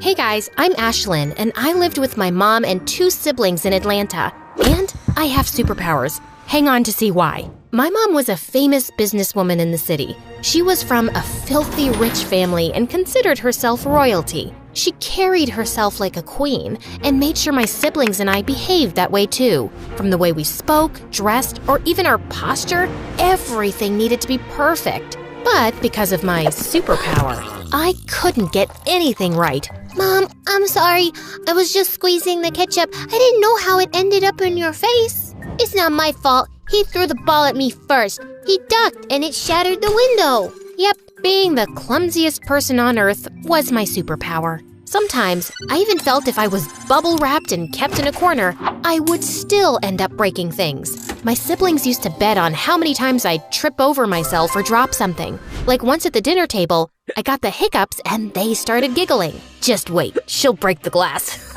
Hey guys, I'm Ashlyn, and I lived with my mom and 2 siblings in Atlanta. And I have superpowers. Hang on to see why. My mom was a famous businesswoman in the city. She was from a filthy rich family and considered herself royalty. She carried herself like a queen and made sure my siblings and I behaved that way too. From the way we spoke, dressed, or even our posture, everything needed to be perfect. But because of my superpower, I couldn't get anything right. Mom, I'm sorry. I was just squeezing the ketchup. I didn't know how it ended up in your face. It's not my fault. He threw the ball at me first. He ducked and it shattered the window. Yep, being the clumsiest person on earth was my superpower. Sometimes, I even felt if I was bubble wrapped and kept in a corner, I would still end up breaking things. My siblings used to bet on how many times I'd trip over myself or drop something. Like once at the dinner table, I got the hiccups and they started giggling. Just wait, she'll break the glass.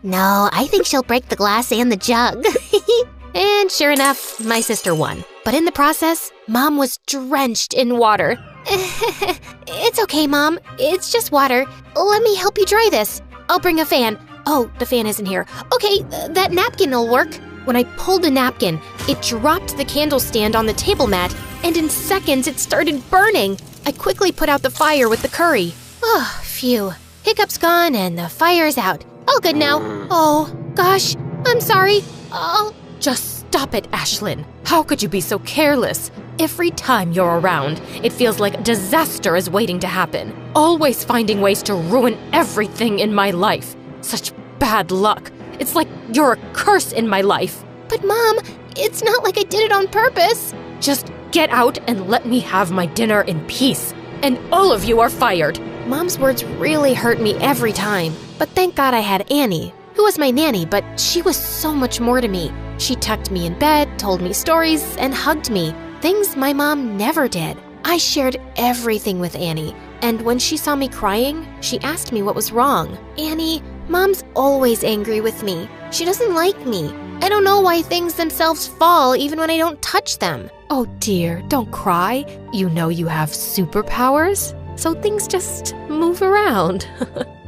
No, I think she'll break the glass and the jug. And sure enough, my sister won. But in the process, Mom was drenched in water. It's okay, Mom. It's just water. Let me help you dry this. I'll bring a fan. Oh, the fan isn't here. Okay, that napkin will work. When I pulled a napkin, it dropped the candle stand on the table mat, and in seconds it started burning. I quickly put out the fire with the curry. Oh, phew. Hiccup's gone and the fire's out. All good now. Oh, gosh, I'm sorry. Just stop it, Ashlyn. How could you be so careless? Every time you're around, it feels like a disaster is waiting to happen. Always finding ways to ruin everything in my life. Such bad luck. It's like you're a curse in my life. But Mom, it's not like I did it on purpose. Just get out and let me have my dinner in peace. And all of you are fired. Mom's words really hurt me every time. But thank God I had Annie, who was my nanny, but she was so much more to me. She tucked me in bed, told me stories, and hugged me. Things my mom never did. I shared everything with Annie, and when she saw me crying, she asked me what was wrong. Annie, Mom's always angry with me. She doesn't like me. I don't know why things themselves fall even when I don't touch them. Oh dear, don't cry. You know you have superpowers, so things just move around.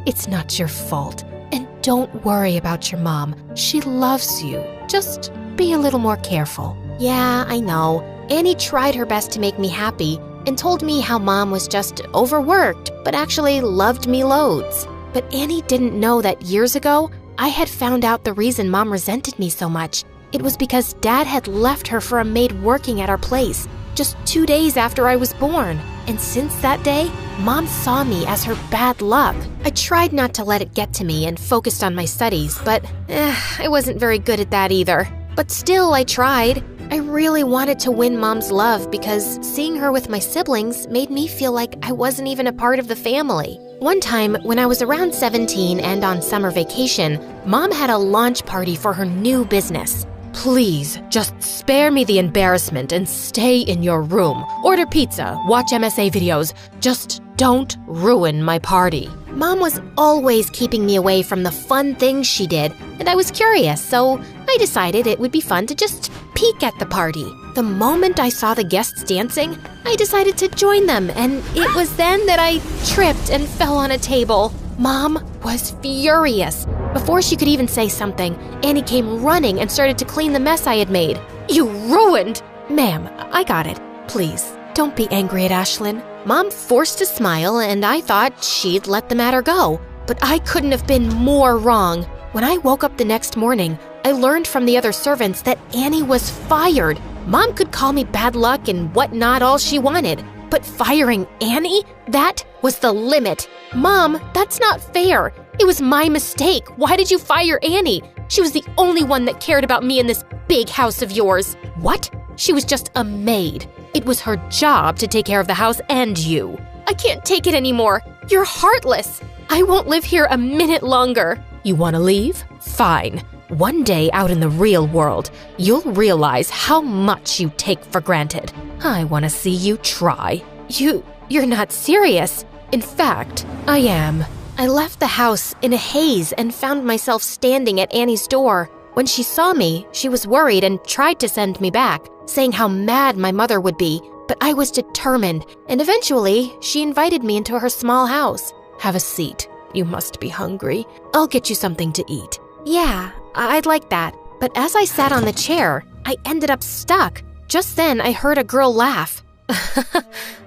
It's not your fault. And don't worry about your mom. She loves you. Just be a little more careful. Yeah, I know. Annie tried her best to make me happy and told me how Mom was just overworked, but actually loved me loads. But Annie didn't know that years ago, I had found out the reason Mom resented me so much. It was because Dad had left her for a maid working at our place just 2 days after I was born. And since that day, Mom saw me as her bad luck. I tried not to let it get to me and focused on my studies, but I wasn't very good at that either. But still, I tried. I really wanted to win Mom's love because seeing her with my siblings made me feel like I wasn't even a part of the family. One time, when I was around 17 and on summer vacation, Mom had a launch party for her new business. Please, just spare me the embarrassment and stay in your room. Order pizza, watch MSA videos. Just don't ruin my party. Mom was always keeping me away from the fun things she did, and I was curious, so I decided it would be fun to just peek at the party. The moment I saw the guests dancing, I decided to join them, and it was then that I tripped and fell on a table. Mom was furious. Before she could even say something, Annie came running and started to clean the mess I had made. You ruined! Ma'am, I got it. Please, don't be angry at Ashlyn. Mom forced a smile, and I thought she'd let the matter go. But I couldn't have been more wrong. When I woke up the next morning, I learned from the other servants that Annie was fired. Mom could call me bad luck and whatnot all she wanted. But firing Annie? That was the limit. Mom, that's not fair. It was my mistake. Why did you fire Annie? She was the only one that cared about me in this big house of yours. What? She was just a maid. It was her job to take care of the house and you. I can't take it anymore. You're heartless. I won't live here a minute longer. You want to leave? Fine. One day out in the real world, you'll realize how much you take for granted. I want to see you try. You're not serious. In fact, I am. I left the house in a haze and found myself standing at Annie's door. When she saw me, she was worried and tried to send me back, saying how mad my mother would be. But I was determined, and eventually, she invited me into her small house. Have a seat. you must be hungry. I'll get you something to eat. Yeah, I'd like that. But as I sat on the chair, I ended up stuck. Just then, I heard a girl laugh.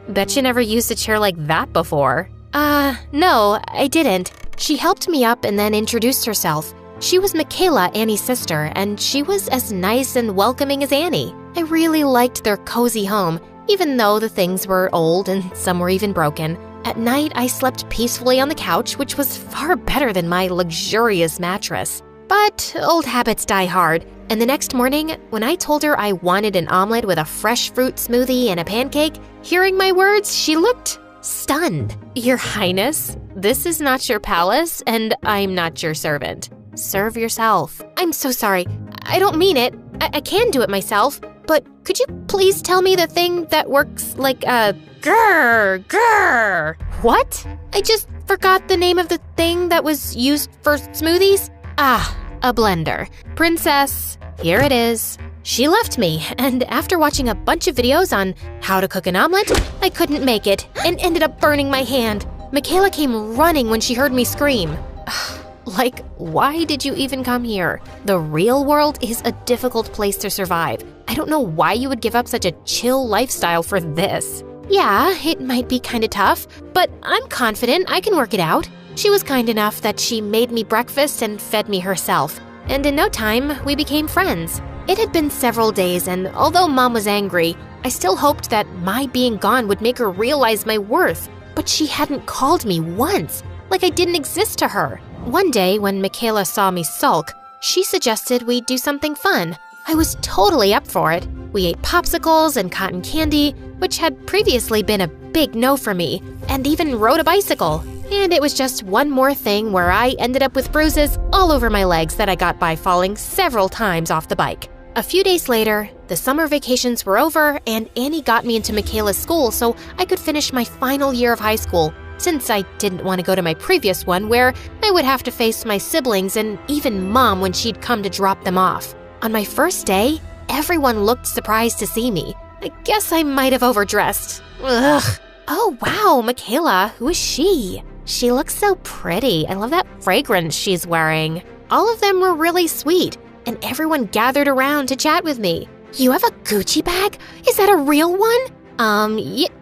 Bet you never used a chair like that before. No, I didn't. She helped me up and then introduced herself. She was Michaela, Annie's sister, and she was as nice and welcoming as Annie. I really liked their cozy home, even though the things were old and some were even broken. At night, I slept peacefully on the couch, which was far better than my luxurious mattress. But old habits die hard, and the next morning, when I told her I wanted an omelet with a fresh fruit smoothie and a pancake, hearing my words, she looked stunned. Your Highness, this is not your palace, and I'm not your servant. Serve yourself. I'm so sorry. I don't mean it. I can do it myself. But could you please tell me the thing that works like a grrr? What? I just forgot the name of the thing that was used for smoothies. Ah, a blender. Princess, here it is. She left me, and after watching a bunch of videos on how to cook an omelet, I couldn't make it and ended up burning my hand. Michaela came running when she heard me scream. Like, why did you even come here? The real world is a difficult place to survive. I don't know why you would give up such a chill lifestyle for this. Yeah, it might be kind of tough, but I'm confident I can work it out. She was kind enough that she made me breakfast and fed me herself. And in no time, we became friends. It had been several days, and although Mom was angry, I still hoped that my being gone would make her realize my worth. But she hadn't called me once, like I didn't exist to her. One day, when Michaela saw me sulk, she suggested we do something fun. I was totally up for it. We ate popsicles and cotton candy, which had previously been a big no for me, and even rode a bicycle. And it was just one more thing where I ended up with bruises all over my legs that I got by falling several times off the bike. A few days later, the summer vacations were over, and Annie got me into Michaela's school so I could finish my final year of high school, since I didn't want to go to my previous one where I would have to face my siblings and even Mom when she'd come to drop them off. On my first day, everyone looked surprised to see me. I guess I might have overdressed. Ugh. Oh wow, Michaela, who is she? She looks so pretty. I love that fragrance she's wearing. All of them were really sweet, and everyone gathered around to chat with me. You have a Gucci bag? Is that a real one?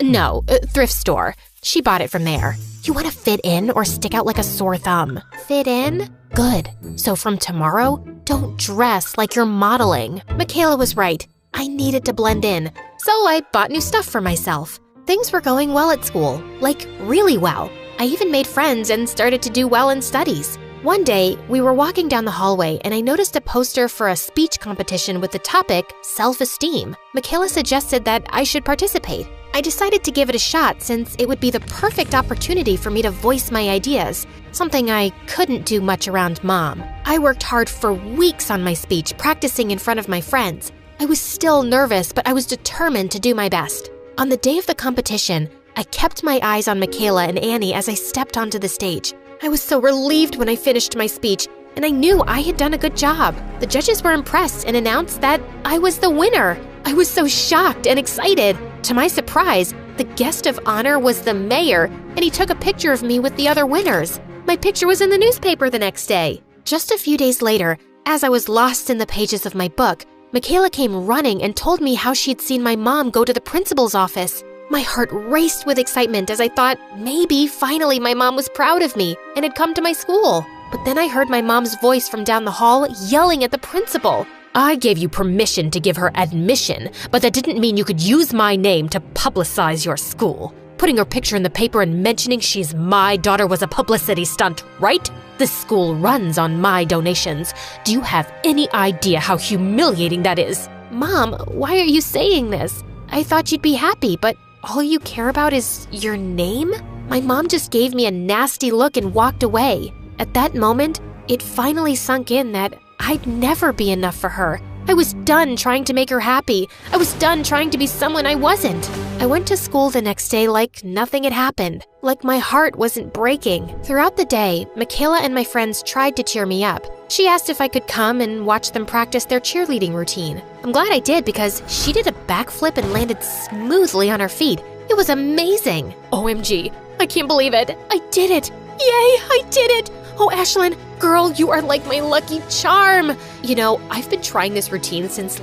No, thrift store. She bought it from there. You want to fit in or stick out like a sore thumb? Fit in? Good. So from tomorrow, don't dress like you're modeling. Michaela was right. I needed to blend in. So I bought new stuff for myself. Things were going well at school, like really well. I even made friends and started to do well in studies. One day, we were walking down the hallway and I noticed a poster for a speech competition with the topic self-esteem. Michaela suggested that I should participate. I decided to give it a shot since it would be the perfect opportunity for me to voice my ideas, something I couldn't do much around Mom. I worked hard for weeks on my speech, practicing in front of my friends. I was still nervous, but I was determined to do my best. On the day of the competition, I kept my eyes on Michaela and Annie as I stepped onto the stage. I was so relieved when I finished my speech, and I knew I had done a good job. The judges were impressed and announced that I was the winner. I was so shocked and excited. To my surprise, the guest of honor was the mayor, and he took a picture of me with the other winners. My picture was in the newspaper the next day. Just a few days later, as I was lost in the pages of my book, Michaela came running and told me how she'd seen my mom go to the principal's office. My heart raced with excitement as I thought maybe finally my mom was proud of me and had come to my school. But then I heard my mom's voice from down the hall yelling at the principal. I gave you permission to give her admission, but that didn't mean you could use my name to publicize your school. Putting her picture in the paper and mentioning she's my daughter was a publicity stunt, right? This school runs on my donations. Do you have any idea how humiliating that is? Mom, why are you saying this? I thought you'd be happy, but all you care about is your name? My mom just gave me a nasty look and walked away. At that moment, it finally sunk in that I'd never be enough for her. I was done trying to make her happy. I was done trying to be someone I wasn't. I went to school the next day like nothing had happened, like my heart wasn't breaking. Throughout the day, Michaela and my friends tried to cheer me up. She asked if I could come and watch them practice their cheerleading routine. I'm glad I did because she did a backflip and landed smoothly on her feet. It was amazing. OMG, I can't believe it. I did it. I did it! Oh, Ashlyn, girl, you are like my lucky charm. You know, I've been trying this routine since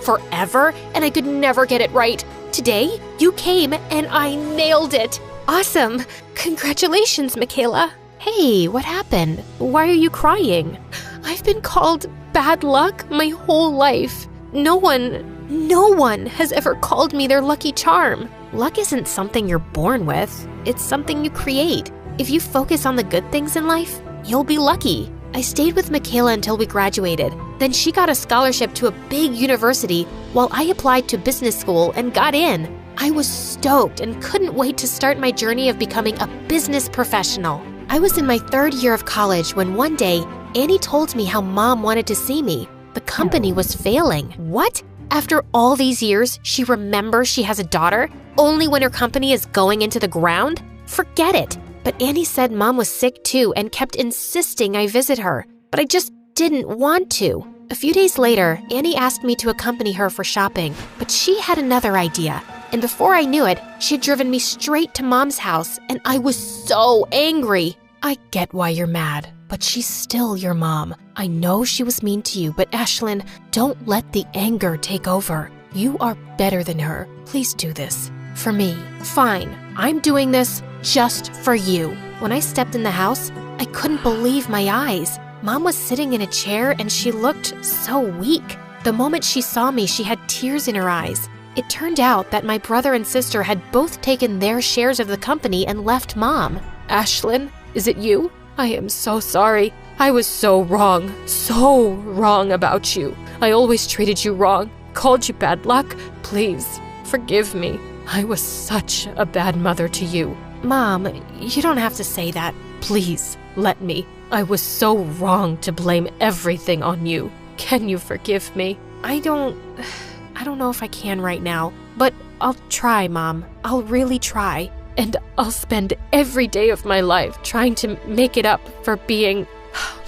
forever, and I could never get it right. Today, you came and I nailed it. Awesome. Congratulations, Michaela. Hey, what happened? Why are you crying? I've been called bad luck my whole life. No one has ever called me their lucky charm. Luck isn't something you're born with. It's something you create. If you focus on the good things in life, you'll be lucky. I stayed with Michaela until we graduated. Then she got a scholarship to a big university while I applied to business school and got in. I was stoked and couldn't wait to start my journey of becoming a business professional. I was in my 3rd year of college when one day, Annie told me how Mom wanted to see me. The company was failing. What? After all these years, she remembers she has a daughter, only when her company is going into the ground? Forget it. But Annie said Mom was sick too and kept insisting I visit her. But I just didn't want to. A few days later, Annie asked me to accompany her for shopping, but she had another idea. And before I knew it, she had driven me straight to Mom's house, and I was so angry. I get why you're mad, but she's still your mom. I know she was mean to you, but Ashlyn, don't let the anger take over. You are better than her. Please do this. For me. Fine, I'm doing this just for you. When I stepped in the house, I couldn't believe my eyes. Mom was sitting in a chair and she looked so weak. The moment she saw me, she had tears in her eyes. It turned out that my brother and sister had both taken their shares of the company and left Mom. Ashlyn, is it you? I am so sorry. I was so wrong about you. I always treated you wrong, called you bad luck. Please, forgive me. I was such a bad mother to you. Mom, you don't have to say that. Please, let me. I was so wrong to blame everything on you. Can you forgive me? I don't know if I can right now, but I'll try, Mom. I'll really try. And I'll spend every day of my life trying to make it up for being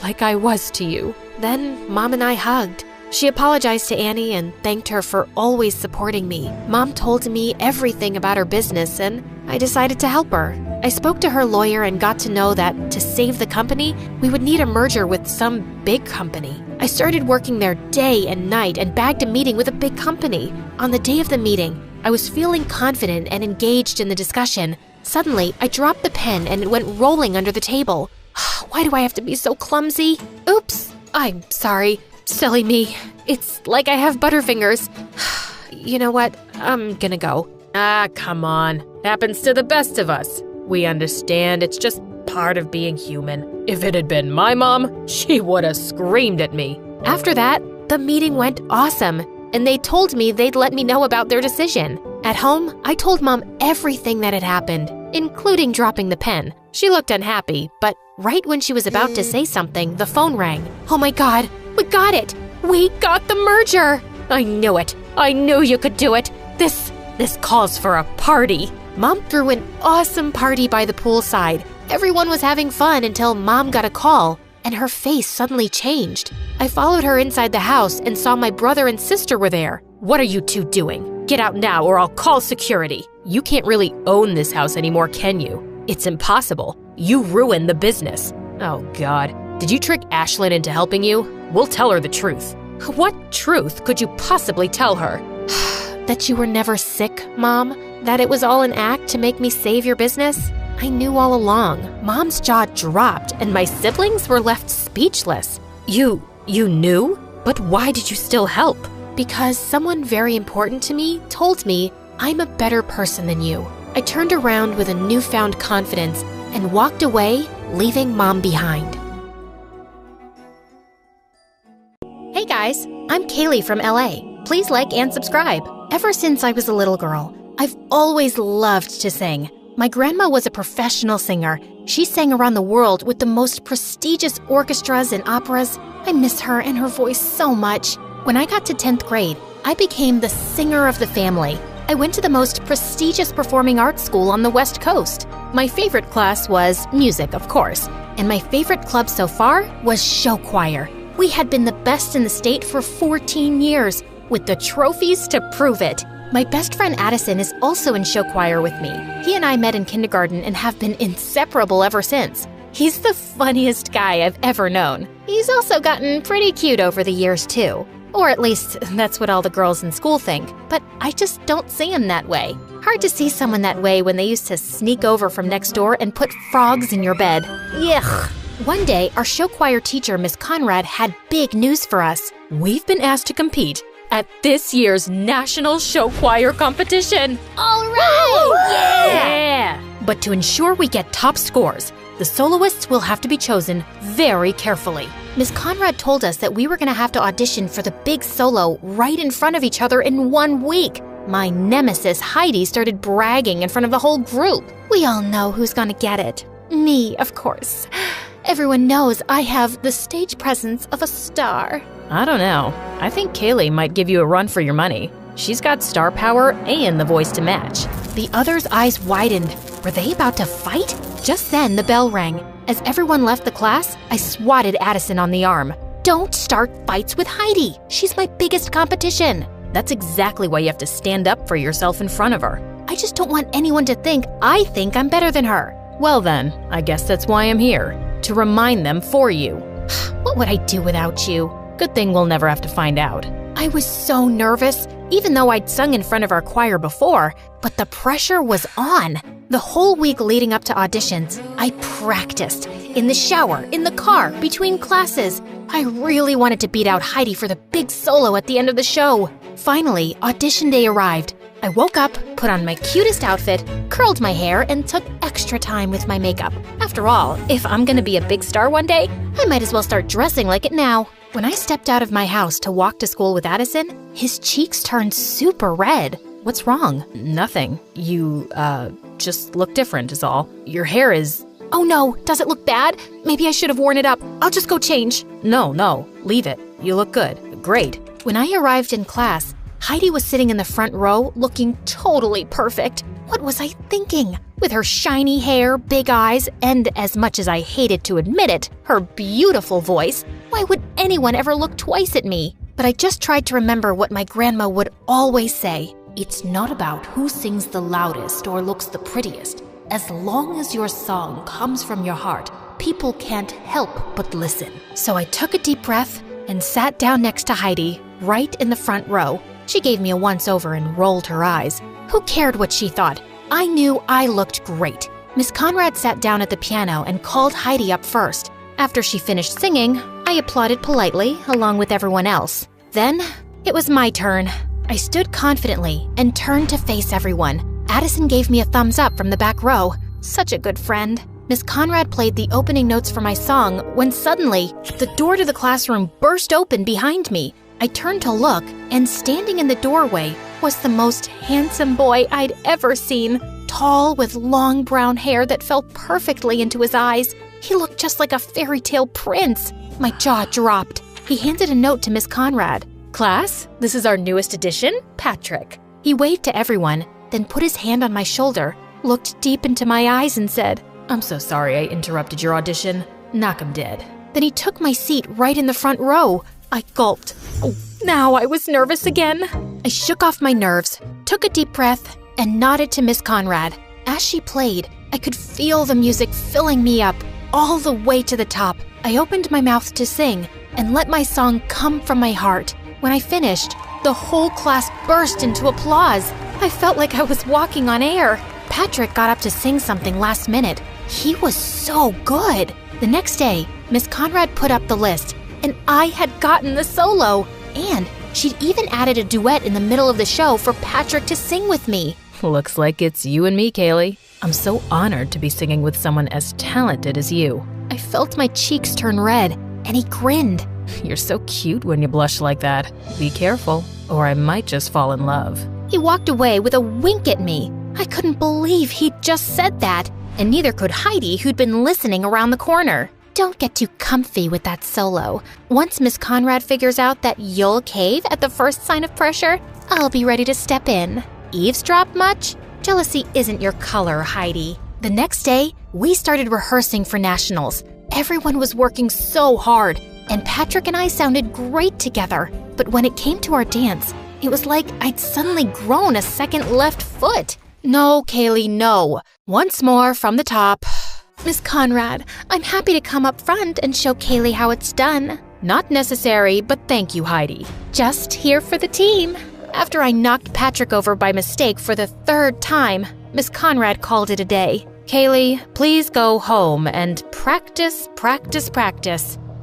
like I was to you. Then Mom and I hugged. She apologized to Annie and thanked her for always supporting me. Mom told me everything about her business and I decided to help her. I spoke to her lawyer and got to know that to save the company, we would need a merger with some big company. I started working there day and night and bagged a meeting with a big company. On the day of the meeting, I was feeling confident and engaged in the discussion. Suddenly, I dropped the pen and it went rolling under the table. Why do I have to be so clumsy? Oops, I'm sorry. Silly me. It's like I have butterfingers. You know what? I'm gonna go. Come on. Happens to the best of us. We understand it's just part of being human. If it had been my mom, she would have screamed at me. After that, the meeting went awesome, and they told me they'd let me know about their decision. At home, I told Mom everything that had happened, including dropping the pen. She looked unhappy, but right when she was about to say something, the phone rang. Oh my God, we got it! We got the merger! I knew it. I knew you could do it. This calls for a party. Mom threw an awesome party by the poolside. Everyone was having fun until Mom got a call, and her face suddenly changed. I followed her inside the house and saw my brother and sister were there. What are you two doing? Get out now or I'll call security. You can't really own this house anymore, can you? It's impossible. You ruined the business. Oh God, did you trick Ashlyn into helping you? We'll tell her the truth. What truth could you possibly tell her? That you were never sick, Mom? That it was all an act to make me save your business? I knew all along. Mom's jaw dropped and my siblings were left speechless. You knew? But why did you still help? Because someone very important to me told me I'm a better person than you. I turned around with a newfound confidence and walked away, leaving Mom behind. Hey guys, I'm Kaylee from LA. Please like and subscribe. Ever since I was a little girl, I've always loved to sing. My grandma was a professional singer. She sang around the world with the most prestigious orchestras and operas. I miss her and her voice so much. When I got to 10th grade, I became the singer of the family. I went to the most prestigious performing arts school on the West Coast. My favorite class was music, of course, and my favorite club so far was show choir. We had been the best in the state for 14 years, with the trophies to prove it. My best friend Addison is also in show choir with me. He and I met in kindergarten and have been inseparable ever since. He's the funniest guy I've ever known. He's also gotten pretty cute over the years, too. Or at least, that's what all the girls in school think. But I just don't see him that way. Hard to see someone that way when they used to sneak over from next door and put frogs in your bed. Yuck. One day, our show choir teacher, Miss Conrad, had big news for us. We've been asked to compete at this year's National Show Choir Competition. All right! Yeah! But to ensure we get top scores, the soloists will have to be chosen very carefully. Miss Conrad told us that we were going to have to audition for the big solo right in front of each other in 1 week. My nemesis, Heidi, started bragging in front of the whole group. We all know who's going to get it. Me, of course. Everyone knows I have the stage presence of a star. I don't know. I think Kaylee might give you a run for your money. She's got star power and the voice to match. The others' eyes widened. Were they about to fight? Just then, the bell rang. As everyone left the class, I swatted Addison on the arm. Don't start fights with Heidi. She's my biggest competition. That's exactly why you have to stand up for yourself in front of her. I just don't want anyone to think I think I'm better than her. Well then, I guess that's why I'm here. To remind them for you. What would I do without you? Good thing we'll never have to find out. I was so nervous, even though I'd sung in front of our choir before, but the pressure was on. The whole week leading up to auditions, I practiced. In the shower, in the car, between classes. I really wanted to beat out Heidi for the big solo at the end of the show. Finally, audition day arrived. I woke up, put on my cutest outfit, curled my hair, and took extra time with my makeup. After all, if I'm gonna be a big star one day, I might as well start dressing like it now. When I stepped out of my house to walk to school with Addison, his cheeks turned super red. What's wrong? Nothing. You, just look different is all. Your hair is... Oh no, does it look bad? Maybe I should have worn it up. I'll just go change. No, leave it. You look good. Great. When I arrived in class, Heidi was sitting in the front row, looking totally perfect. What was I thinking? With her shiny hair, big eyes, and as much as I hated to admit it, her beautiful voice, why would anyone ever look twice at me? But I just tried to remember what my grandma would always say. It's not about who sings the loudest or looks the prettiest. As long as your song comes from your heart, people can't help but listen. So I took a deep breath and sat down next to Heidi, right in the front row. She gave me a once-over and rolled her eyes. Who cared what she thought? I knew I looked great. Miss Conrad sat down at the piano and called Heidi up first. After she finished singing, I applauded politely, along with everyone else. Then, it was my turn. I stood confidently and turned to face everyone. Addison gave me a thumbs up from the back row. Such a good friend. Miss Conrad played the opening notes for my song when suddenly, the door to the classroom burst open behind me. I turned to look, and standing in the doorway was the most handsome boy I'd ever seen. Tall, with long brown hair that fell perfectly into his eyes. He looked just like a fairy tale prince. My jaw dropped. He handed a note to Miss Conrad. Class, this is our newest addition, Patrick. He waved to everyone, then put his hand on my shoulder, looked deep into my eyes and said, I'm so sorry I interrupted your audition. Knock 'em dead. Then he took my seat right in the front row. I gulped. Oh, now I was nervous again. I shook off my nerves, took a deep breath, and nodded to Miss Conrad. As she played, I could feel the music filling me up, all the way to the top. I opened my mouth to sing and let my song come from my heart. When I finished, the whole class burst into applause. I felt like I was walking on air. Patrick got up to sing something last minute. He was so good. The next day, Miss Conrad put up the list, and I had gotten the solo. And she'd even added a duet in the middle of the show for Patrick to sing with me. Looks like it's you and me, Kaylee. I'm so honored to be singing with someone as talented as you. I felt my cheeks turn red, and he grinned. You're so cute when you blush like that. Be careful, or I might just fall in love. He walked away with a wink at me. I couldn't believe he'd just said that, and neither could Heidi, who'd been listening around the corner. Don't get too comfy with that solo. Once Miss Conrad figures out that you'll cave at the first sign of pressure, I'll be ready to step in. Eavesdrop much? Jealousy isn't your color, Heidi. The next day, we started rehearsing for nationals. Everyone was working so hard, and Patrick and I sounded great together. But when it came to our dance, it was like I'd suddenly grown a second left foot. No, Kaylee, no. Once more from the top. Miss Conrad, I'm happy to come up front and show Kaylee how it's done. Not necessary, but thank you, Heidi. Just here for the team. After I knocked Patrick over by mistake for the 3rd time, Miss Conrad called it a day. Kaylee, please go home and practice.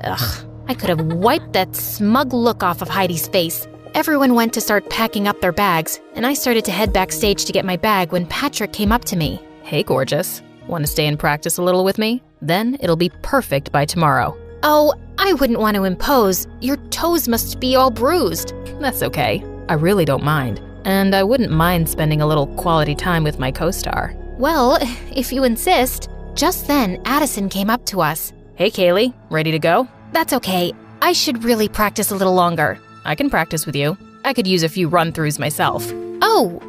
Ugh, I could have wiped that smug look off of Heidi's face. Everyone went to start packing up their bags, and I started to head backstage to get my bag when Patrick came up to me. Hey, gorgeous. Want to stay and practice a little with me? Then it'll be perfect by tomorrow. Oh, I wouldn't want to impose. Your toes must be all bruised. That's okay. I really don't mind. And I wouldn't mind spending a little quality time with my co-star. Well, if you insist. Just then, Addison came up to us. Hey, Kaylee, ready to go? That's okay. I should really practice a little longer. I can practice with you. I could use a few run-throughs myself. Oh,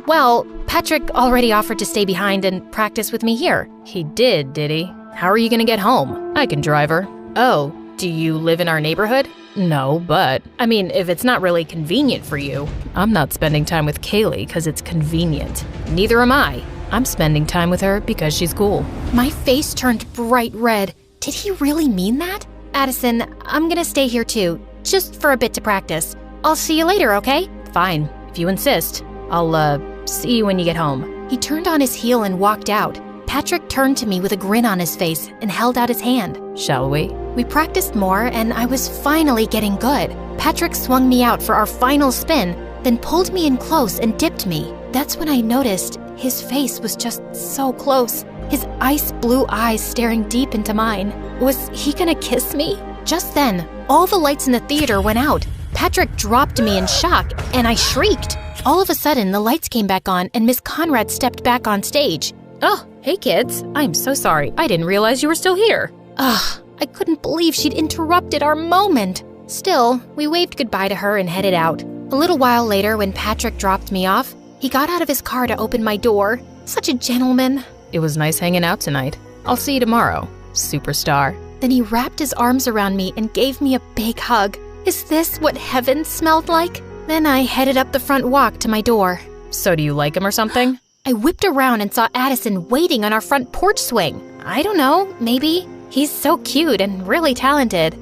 well, Patrick already offered to stay behind and practice with me here. He did he? How are you gonna get home? I can drive her. Oh, do you live in our neighborhood? No, but, if it's not really convenient for you. I'm not spending time with Kaylee because it's convenient. Neither am I. I'm spending time with her because she's cool. My face turned bright red. Did he really mean that? Addison, I'm gonna stay here too, just for a bit to practice. I'll see you later, okay? Fine, if you insist. I'll, see you when you get home. He turned on his heel and walked out. Patrick turned to me with a grin on his face and held out his hand. Shall we? We practiced more and I was finally getting good. Patrick swung me out for our final spin, then pulled me in close and dipped me. That's when I noticed his face was just so close. His ice blue eyes staring deep into mine. Was he gonna kiss me? Just then, all the lights in the theater went out. Patrick dropped me in shock, and I shrieked. All of a sudden, the lights came back on, and Miss Conrad stepped back on stage. Oh, hey kids. I'm so sorry. I didn't realize you were still here. Ugh, I couldn't believe she'd interrupted our moment. Still, we waved goodbye to her and headed out. A little while later, when Patrick dropped me off, he got out of his car to open my door. Such a gentleman. It was nice hanging out tonight. I'll see you tomorrow, superstar. Then he wrapped his arms around me and gave me a big hug. Is this what heaven smelled like? Then I headed up the front walk to my door. So do you like him or something? I whipped around and saw Addison waiting on our front porch swing. I don't know, maybe. He's so cute and really talented.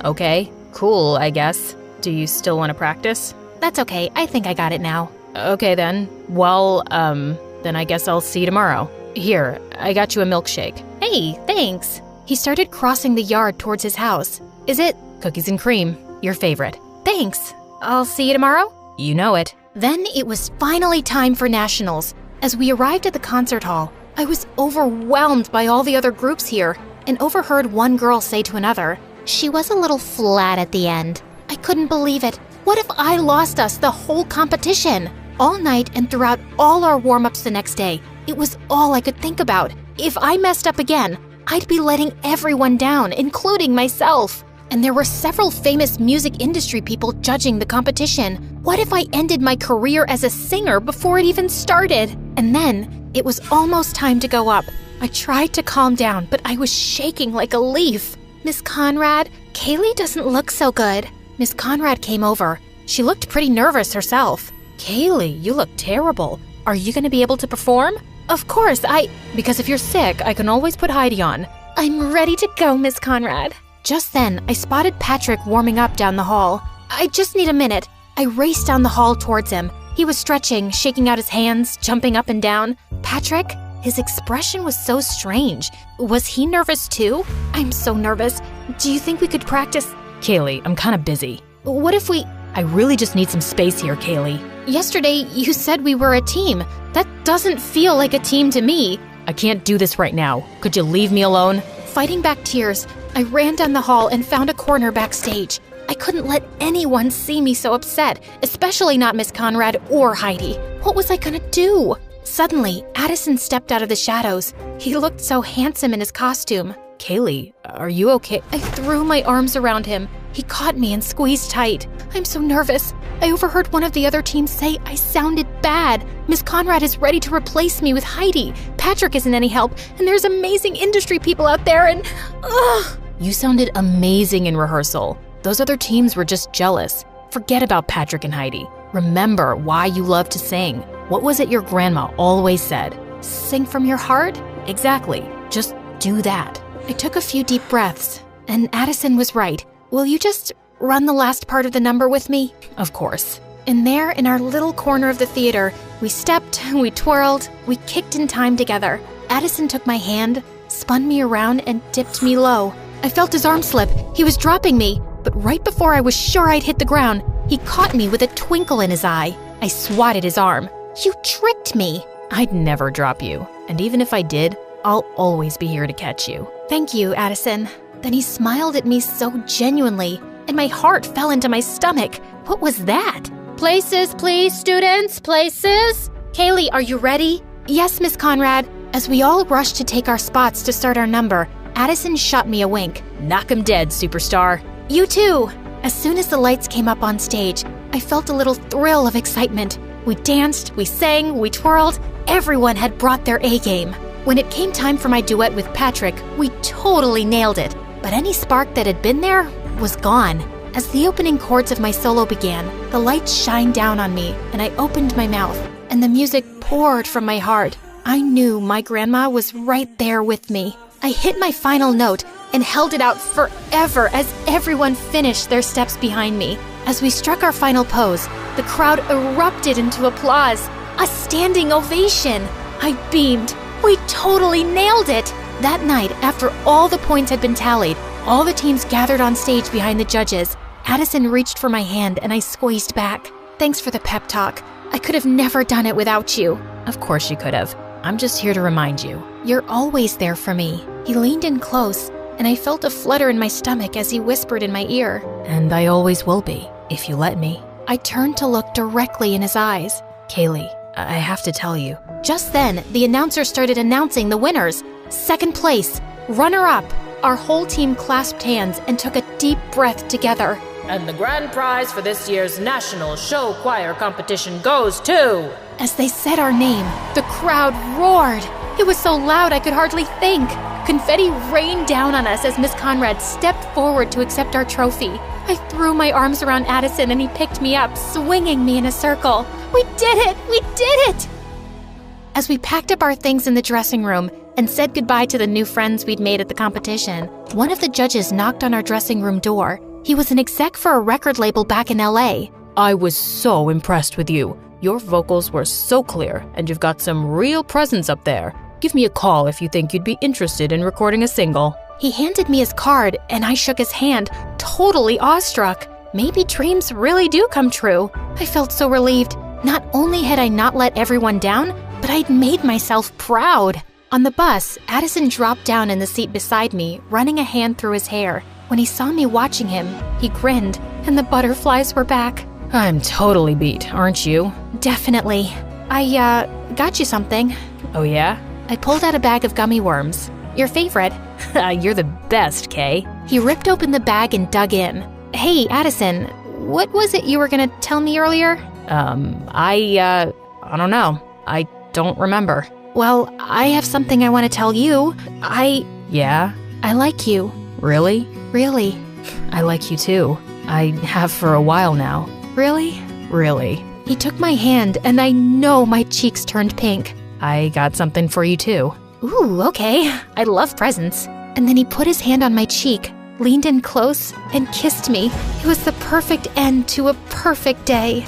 Okay. Cool, I guess. Do you still want to practice? That's okay, I think I got it now. Okay then. Well, then I guess I'll see you tomorrow. Here, I got you a milkshake. Hey, thanks. He started crossing the yard towards his house. Is it? Cookies and cream, your favorite. Thanks. I'll see you tomorrow? You know it. Then it was finally time for nationals. As we arrived at the concert hall, I was overwhelmed by all the other groups here and overheard one girl say to another, She was a little flat at the end. I couldn't believe it. What if I lost us the whole competition? All night and throughout all our warm-ups the next day, it was all I could think about. If I messed up again, I'd be letting everyone down, including myself. And there were several famous music industry people judging the competition. What if I ended my career as a singer before it even started? And then, it was almost time to go up. I tried to calm down, but I was shaking like a leaf. Miss Conrad, Kaylee doesn't look so good. Miss Conrad came over. She looked pretty nervous herself. Kaylee, you look terrible. Are you going to be able to perform? Of course, because if you're sick, I can always put Heidi on. I'm ready to go, Miss Conrad. Just then, I spotted Patrick warming up down the hall. I just need a minute. I raced down the hall towards him. He was stretching, shaking out his hands, jumping up and down. Patrick? His expression was so strange. Was he nervous too? I'm so nervous. Do you think we could practice? Kaylee, I'm kind of busy. What if I really just need some space here, Kaylee. Yesterday, you said we were a team. That doesn't feel like a team to me. I can't do this right now. Could you leave me alone? Fighting back tears, I ran down the hall and found a corner backstage. I couldn't let anyone see me so upset, especially not Miss Conrad or Heidi. What was I gonna do? Suddenly, Addison stepped out of the shadows. He looked so handsome in his costume. Kaylee, are you okay? I threw my arms around him. He caught me and squeezed tight. I'm so nervous. I overheard one of the other teams say I sounded bad. Miss Conrad is ready to replace me with Heidi. Patrick isn't any help, and there's amazing industry people out there, and ugh. You sounded amazing in rehearsal. Those other teams were just jealous. Forget about Patrick and Heidi. Remember why you love to sing. What was it your grandma always said? Sing from your heart? Exactly. Just do that. I took a few deep breaths, and Addison was right. Will you just run the last part of the number with me? Of course. And there, in our little corner of the theater, we stepped, we twirled, we kicked in time together. Addison took my hand, spun me around, and dipped me low. I felt his arm slip. He was dropping me, but right before I was sure I'd hit the ground, he caught me with a twinkle in his eye. I swatted his arm. You tricked me. I'd never drop you, and even if I did, I'll always be here to catch you. Thank you, Addison. Then he smiled at me so genuinely, and my heart fell into my stomach. What was that? Places, please, students, places. Kaylee, are you ready? Yes, Miss Conrad. As we all rushed to take our spots to start our number, Addison shot me a wink. Knock 'em dead, superstar. You too. As soon as the lights came up on stage, I felt a little thrill of excitement. We danced, we sang, we twirled. Everyone had brought their A-game. When it came time for my duet with Patrick, we totally nailed it. But any spark that had been there was gone. As the opening chords of my solo began, the lights shined down on me, and I opened my mouth, and the music poured from my heart. I knew my grandma was right there with me. I hit my final note and held it out forever as everyone finished their steps behind me. As we struck our final pose, the crowd erupted into applause, a standing ovation. I beamed. We totally nailed it! That night, after all the points had been tallied, all the teams gathered on stage behind the judges. Addison reached for my hand and I squeezed back. Thanks for the pep talk. I could have never done it without you. Of course you could have. I'm just here to remind you. You're always there for me. He leaned in close, and I felt a flutter in my stomach as he whispered in my ear. And I always will be, if you let me. I turned to look directly in his eyes. Kaylee, I have to tell you. Just then, the announcer started announcing the winners. Second place, runner-up. Our whole team clasped hands and took a deep breath together. And the grand prize for this year's National Show Choir competition goes to... As they said our name, the crowd roared. It was so loud I could hardly think. Confetti rained down on us as Miss Conrad stepped forward to accept our trophy. I threw my arms around Addison and he picked me up, swinging me in a circle. We did it! We did it! As we packed up our things in the dressing room and said goodbye to the new friends we'd made at the competition, one of the judges knocked on our dressing room door. He was an exec for a record label back in LA. I was so impressed with you. Your vocals were so clear, and you've got some real presence up there. Give me a call if you think you'd be interested in recording a single. He handed me his card, and I shook his hand, totally awestruck. Maybe dreams really do come true. I felt so relieved. Not only had I not let everyone down, but I'd made myself proud. On the bus, Addison dropped down in the seat beside me, running a hand through his hair. When he saw me watching him, he grinned, and the butterflies were back. I'm totally beat, aren't you? Definitely. I, got you something. Oh yeah? I pulled out a bag of gummy worms. Your favorite. You're the best, Kay. He ripped open the bag and dug in. Hey, Addison, what was it you were gonna tell me earlier? I don't know. I don't remember. Well, I have something I want to tell you. Yeah? I like you. Really? Really. I like you too. I have for a while now. Really? Really. He took my hand, and I know my cheeks turned pink. I got something for you too. Ooh, okay. I love presents. And then he put his hand on my cheek, leaned in close, and kissed me. It was the perfect end to a perfect day.